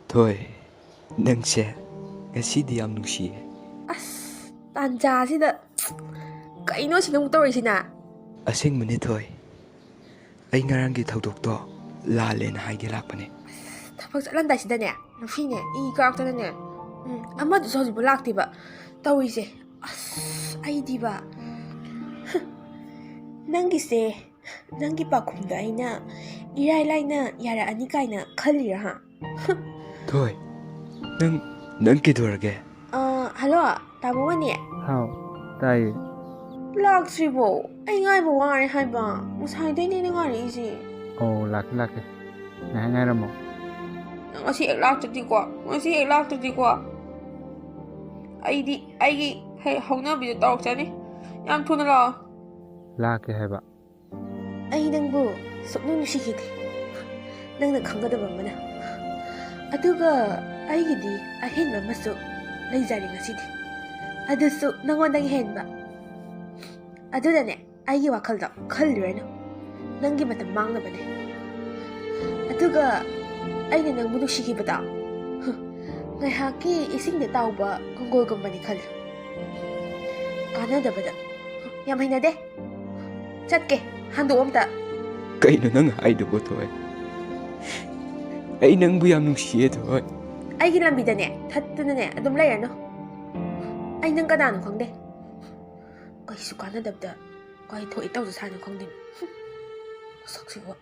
ꯊꯣꯏ, ꯅꯪꯁꯦ ꯉꯁꯤꯗꯤ ꯌꯥꯝ ꯅꯨꯡꯁꯤꯌꯦ. ꯑꯁ ꯇꯥꯟꯖꯥꯁꯤꯗ ꯀꯩꯅꯣ ꯁꯤꯅ ꯑꯃꯨꯛ ꯇꯧꯔꯤꯁꯤꯅ? ꯑꯁꯦꯡꯕꯅꯦ ꯊꯣꯏ. ꯑꯩ ꯉꯔꯥꯡꯒꯤ ꯊꯧꯗꯣꯛꯇꯣ ꯂꯥꯜꯂꯦꯅ ꯍꯥꯏꯒꯦ ꯂꯥꯛꯄꯅꯦ. ꯊꯕꯛ ꯆꯠꯂꯝꯗꯥꯏꯁꯤꯗꯅꯦ ꯅꯨꯄꯤꯅꯦ ꯏ ꯀꯥꯔꯛꯇꯅꯅꯦ. ꯑꯃꯗꯨꯁꯨ ꯍꯧꯖꯤꯛꯄꯨ ꯂꯥꯛꯇꯦꯕ ꯇꯧꯔꯤꯁꯦ. ꯑꯁ ꯑꯩꯗꯤꯕ ꯅꯪꯒꯤꯁꯦ ꯅꯪꯒꯤ ꯄꯥꯎꯈꯨꯝꯗ ꯑꯩꯅ ꯏꯔꯥꯏ ꯂꯥꯏꯅ ꯌꯥꯔꯛꯑꯅꯤ ꯀꯥꯏꯅ ꯈꯜꯂꯤꯔꯥ ꯍꯥ? ꯊꯣꯏ, ꯅꯪ ꯀꯩꯗꯧꯔꯒꯦ? ꯍꯜꯂꯣ ꯇꯥꯃꯣꯅꯦ. ꯍꯥꯎ, ꯇꯥꯏꯌꯦ. ꯂꯥꯛꯇ꯭ꯔꯤꯕꯣ? ꯑꯩ ꯉꯥꯏꯕ ꯋꯥꯔꯦ ꯍꯥꯏꯕ. ꯉꯁꯥꯏꯗꯩꯅꯦ ꯉꯥꯏꯔꯛꯏꯁꯦ. ꯑꯣ, ꯂꯥꯛꯀꯦ ꯂꯥꯛꯀꯦ. ꯉꯥꯏꯍꯥꯛ ꯉꯥꯏꯔꯝꯃꯣ. ꯉꯁꯤ ꯍꯦꯛ ꯂꯥꯛꯇ꯭ꯔꯗꯤꯀꯣ ꯑꯩꯗꯤ ꯑꯩꯒꯤ ꯍꯧꯅꯕꯤꯗꯣ ꯇꯧꯔꯛꯆꯅꯤ. ꯌꯥꯝ ꯊꯨꯅ ꯂꯥꯛꯑꯣ. ꯂꯥꯛꯀꯦ ꯍꯥꯏꯕ. ꯑꯩ ꯅꯪꯕꯨ ꯁꯨꯛꯅꯨꯡ ꯅꯨꯡꯁꯤꯈꯤꯗꯦ, ꯅꯪꯅ ꯈꯪꯒꯗꯕ ꯑꯃꯅ. ꯑꯗꯨꯒ ꯑꯩꯒꯤꯗꯤ ꯑꯍꯦꯟꯕ ꯑꯃꯁꯨ ꯂꯩꯖꯔꯦ ꯉꯁꯤꯗꯤ, ꯑꯗꯨꯁꯨ ꯅꯪꯉꯣꯟꯗꯒꯤ ꯍꯦꯟꯕ. ꯑꯗꯨꯅꯅꯦ ꯑꯩꯒꯤ ꯋꯥꯈꯜꯗ ꯈꯜꯂꯨꯔꯅꯨ, ꯅꯪꯒꯤ ꯃꯇꯝ ꯃꯥꯡꯅꯕꯅꯦ. ꯑꯗꯨꯒ ꯑꯩꯅ ꯅꯪꯕꯨ ꯅꯨꯡꯁꯤꯈꯤꯕꯗꯣ ꯉꯥꯏꯍꯥꯛꯀꯤ ꯏꯁꯤꯡꯗ ꯇꯥꯎꯕ ꯀꯣꯡꯒꯣꯜꯒꯨꯝꯕꯅꯤ ꯈꯜꯂꯨ. ꯀꯥꯟꯅꯗꯕꯗ ꯌꯥꯝ ꯍꯩꯅꯗꯦ. ꯆꯠꯀꯦ, ꯍꯟꯗꯣꯛ ꯑꯝꯇ. ꯀꯩꯅꯣ ꯅꯪ ꯍꯥꯏꯗꯨꯕꯣ ꯊꯣꯏ? ꯑꯩ ꯅꯪꯕꯨ ꯌꯥꯝ ꯅꯨꯡꯁꯤꯌꯦ ꯊꯣꯏ. ꯑꯩꯒꯤ ꯂꯝꯕꯤꯗꯅꯦ ꯊꯠꯇꯨꯅꯅꯦ ꯑꯗꯨꯝ ꯂꯩꯔꯅꯨ. ꯑꯩ ꯅꯪ ꯀꯅꯥꯅꯣ ꯈꯪꯗꯦ. ꯀꯩꯁꯨ ꯀꯥꯟꯅꯗꯕꯗ ꯀꯩ ꯊꯣꯛꯏ ꯇꯧꯖ ꯁꯥꯅꯣ ꯈꯪꯗꯦ. ꯃꯁꯛꯁꯤꯕꯨ.